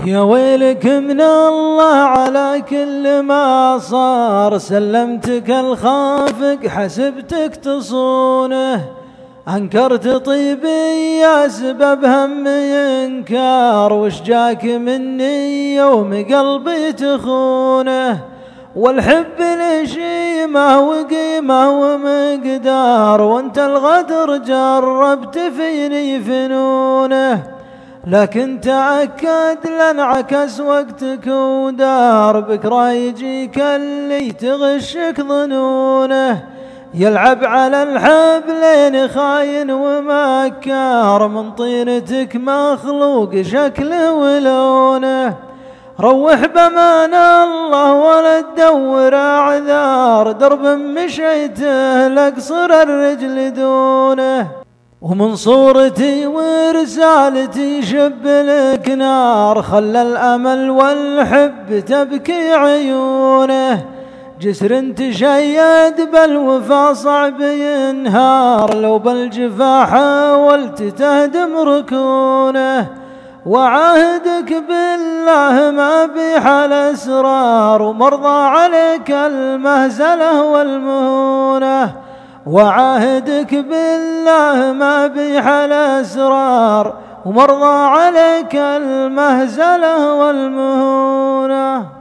يا ويلك من الله على كل ما صار، سلمتك الخافق حسبتك تصونه، أنكرت طيبي يا سبب هم إنكار، وش جاك مني يوم قلبي تخونه، والحب لشيمة وقيمة ومقدار، وانت الغدر جربت فيني فنونه، لكن تأكد لانعكس وقتك ودار، بكرة يجيك اللي تغشك ظنونه، يلعب على الحبلين خاين ومكار، من طينتك مخلوق شكله ولونه، روح بمان الله ولا تدور أعذار، درب مشيته لقصر الرجل دونه، ومن صورتي ورسالتي شب لك نار، خلى الأمل والحب تبكي عيونه، جسر تشيد بالوفا صعب ينهار، لو بالجفا حاولت تهدم ركونه، وعاهدك بالله ما بيحل أسرار، ومرضى عليك المهزلة والمهونة، وعاهدك بالله ما بيحل أسرار، ومرضى عليك المهزلة والمهونة.